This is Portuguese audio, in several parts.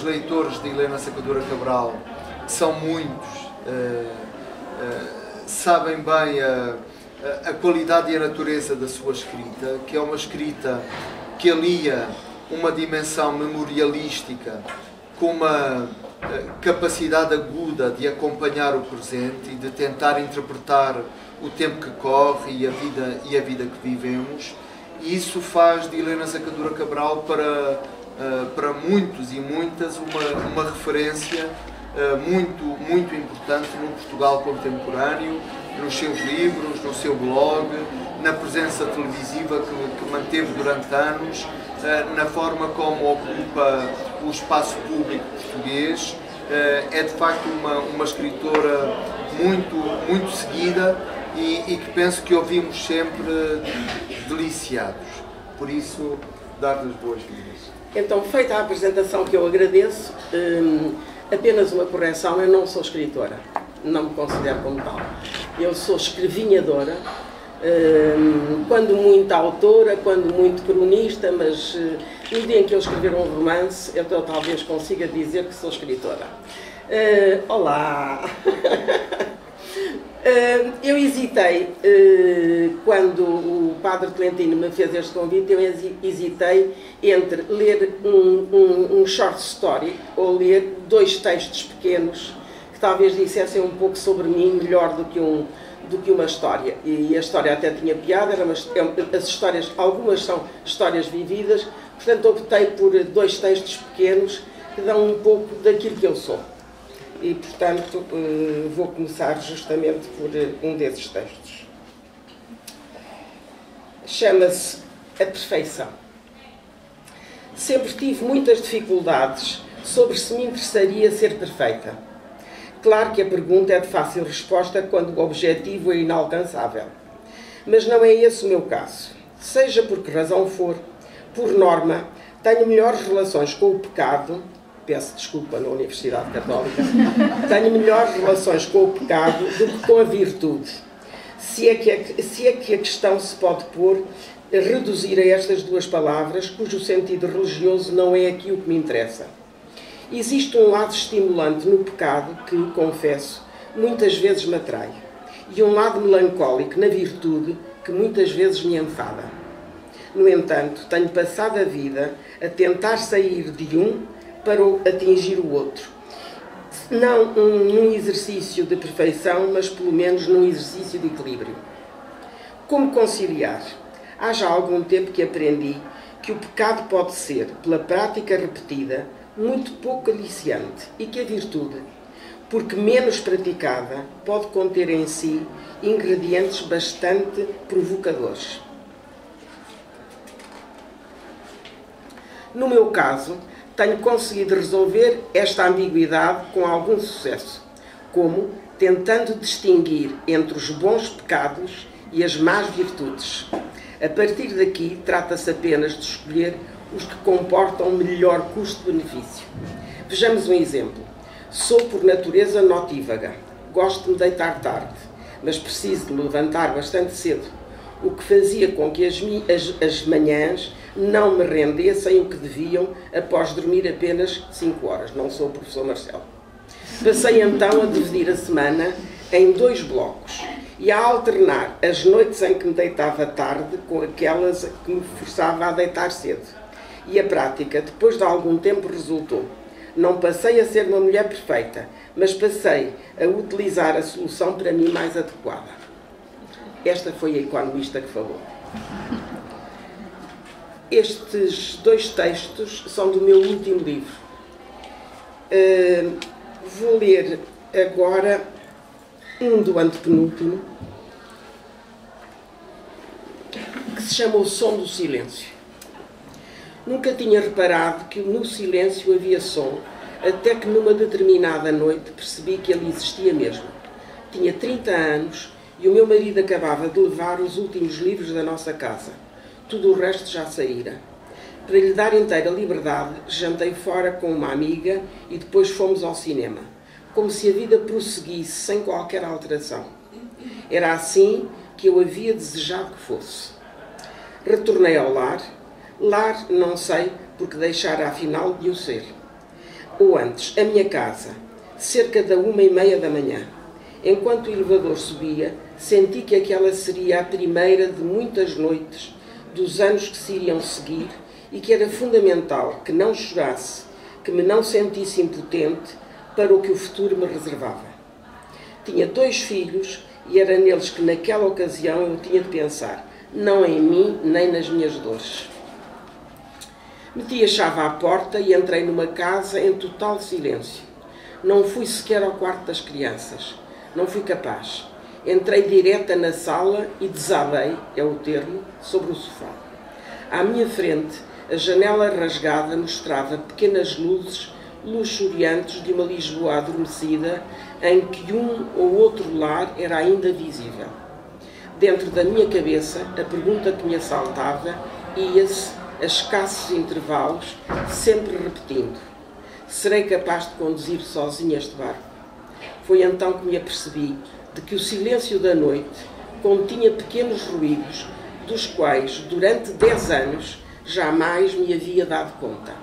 os leitores de Helena Sacadura Cabral, que são muitos, sabem bem a qualidade e a natureza da sua escrita, que é uma escrita que alia uma dimensão memorialística com uma capacidade aguda de acompanhar o presente e de tentar interpretar o tempo que corre e a vida que vivemos. E isso faz de Helena Sacadura Cabral para muitos e muitas uma referência muito importante no Portugal contemporâneo, nos seus livros, no seu blog, na presença televisiva que manteve durante anos, na forma como ocupa o espaço público português. É de facto uma escritora muito seguida e que penso que ouvimos sempre deliciados. Por isso, dar-lhe as boas-vindas. Então, feita a apresentação, que eu agradeço, apenas uma correção: eu não sou escritora, não me considero como tal. Eu sou escrevinhadora, quando muito autora, quando muito cronista, mas no dia em que eu escrever um romance, eu talvez consiga dizer que sou escritora. Olá! Eu hesitei, quando o Padre Tolentino me fez este convite, eu hesitei entre ler um short story ou ler dois textos pequenos que talvez dissessem um pouco sobre mim melhor do que uma história. E a história até tinha piada, as histórias, algumas são histórias vividas, portanto optei por dois textos pequenos que dão um pouco daquilo que eu sou. E, portanto, vou começar justamente por um desses textos. Chama-se A Perfeição. Sempre tive muitas dificuldades sobre se me interessaria ser perfeita. Claro que a pergunta é de fácil resposta quando o objetivo é inalcançável. Mas não é esse o meu caso. Seja por que razão for, por norma, tenho melhores relações com o pecado. Peço desculpa na Universidade Católica, tenho melhores relações com o pecado do que com a virtude. Se é que a questão se pode pôr, reduzir a estas duas palavras, cujo sentido religioso não é aqui o que me interessa. Existe um lado estimulante no pecado que, confesso, muitas vezes me atrai, e um lado melancólico na virtude que muitas vezes me enfada. No entanto, tenho passado a vida a tentar sair de um para atingir o outro. Não num exercício de perfeição, mas pelo menos num exercício de equilíbrio. Como conciliar? Há já algum tempo que aprendi que o pecado pode ser, pela prática repetida, muito pouco aliciante e que a virtude, porque menos praticada, pode conter em si ingredientes bastante provocadores. No meu caso, tenho conseguido resolver esta ambiguidade com algum sucesso, como tentando distinguir entre os bons pecados e as más virtudes. A partir daqui, trata-se apenas de escolher os que comportam melhor custo-benefício. Vejamos um exemplo. Sou por natureza notívaga. Gosto de me deitar tarde, mas preciso de me levantar bastante cedo, o que fazia com que as manhãs não me rendessem o que deviam após dormir apenas 5 horas. Não sou o professor Marcelo. Passei então a dividir a semana em 2 blocos e a alternar as noites em que me deitava tarde com aquelas que me forçava a deitar cedo. E a prática, depois de algum tempo, resultou. Não passei a ser uma mulher perfeita, mas passei a utilizar a solução para mim mais adequada. Esta foi a economista que falou. Estes 2 textos são do meu último livro. Vou ler agora um do antepenúltimo, que se chama O Som do Silêncio. Nunca tinha reparado que no silêncio havia som, até que numa determinada noite percebi que ele existia mesmo. Tinha 30 anos e o meu marido acabava de levar os últimos livros da nossa casa. Tudo o resto já saíra. Para lhe dar inteira liberdade, jantei fora com uma amiga e depois fomos ao cinema, como se a vida prosseguisse sem qualquer alteração. Era assim que eu havia desejado que fosse. Retornei ao lar. Lar não sei porque deixara afinal de o ser. Ou antes, a minha casa, cerca da 1h30 da manhã. Enquanto o elevador subia, senti que aquela seria a primeira de muitas noites dos anos que se iriam seguir e que era fundamental que não chorasse, que me não sentisse impotente para o que o futuro me reservava. Tinha 2 filhos e era neles que naquela ocasião eu tinha de pensar, não em mim nem nas minhas dores. Meti a chave à porta e entrei numa casa em total silêncio. Não fui sequer ao quarto das crianças. Não fui capaz. Entrei direta na sala e desabei, é o termo, sobre o sofá. À minha frente, a janela rasgada mostrava pequenas luzes luxuriantes de uma Lisboa adormecida em que um ou outro lar era ainda visível. Dentro da minha cabeça, a pergunta que me assaltava ia-se a escassos intervalos, sempre repetindo: serei capaz de conduzir sozinho este barco? Foi então que me apercebi de que o silêncio da noite continha pequenos ruídos dos quais, durante 10 anos, jamais me havia dado conta.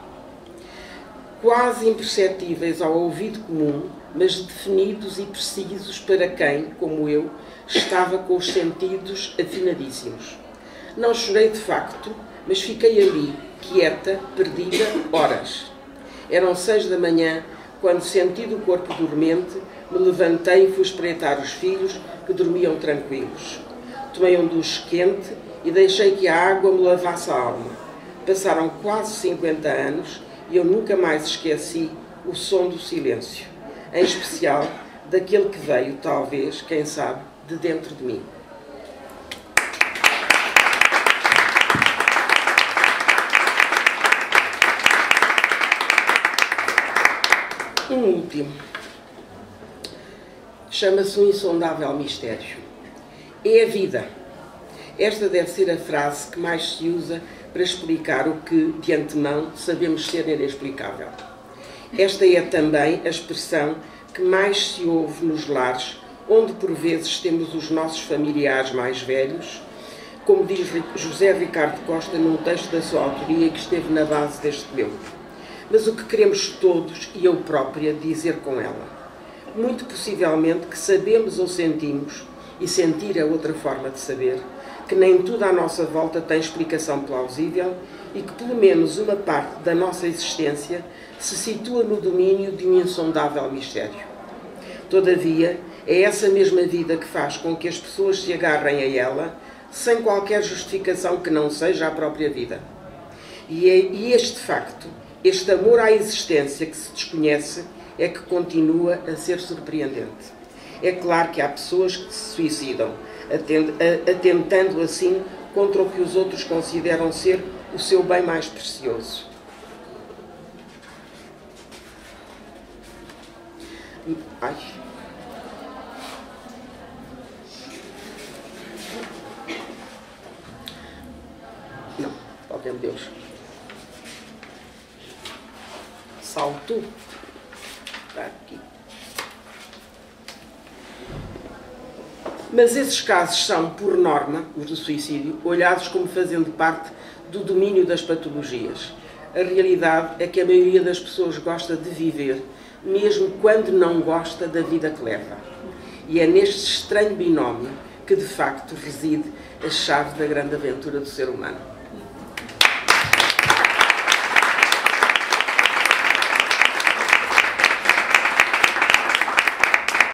Quase imperceptíveis ao ouvido comum, mas definidos e precisos para quem, como eu, estava com os sentidos afinadíssimos. Não chorei de facto, mas fiquei ali, quieta, perdida, horas. Eram 6 da manhã, quando, sentindo o corpo dormente, me levantei e fui espreitar os filhos, que dormiam tranquilos. Tomei um duche quente e deixei que a água me lavasse a alma. Passaram quase 50 anos e eu nunca mais esqueci o som do silêncio, em especial daquele que veio, talvez, quem sabe, de dentro de mim. Um último. Chama-se um insondável mistério. É a vida. Esta deve ser a frase que mais se usa para explicar o que, de antemão, sabemos ser inexplicável. Esta é também a expressão que mais se ouve nos lares, onde por vezes temos os nossos familiares mais velhos, como diz José Ricardo Costa num texto da sua autoria que esteve na base deste meu. Mas o que queremos todos, e eu própria, dizer com ela? Muito possivelmente que sabemos ou sentimos, e sentir é outra forma de saber, que nem tudo à nossa volta tem explicação plausível e que pelo menos uma parte da nossa existência se situa no domínio de um insondável mistério. Todavia, é essa mesma vida que faz com que as pessoas se agarrem a ela sem qualquer justificação que não seja a própria vida. E este facto, este amor à existência que se desconhece, é que continua a ser surpreendente. É claro que há pessoas que se suicidam, atentando assim contra o que os outros consideram ser o seu bem mais precioso. Ai. Não, ó meu Deus. Salto. Está aqui. Mas esses casos são, por norma, os do suicídio, olhados como fazendo parte do domínio das patologias. A realidade é que a maioria das pessoas gosta de viver, mesmo quando não gosta da vida que leva. E é neste estranho binómio que, de facto, reside a chave da grande aventura do ser humano.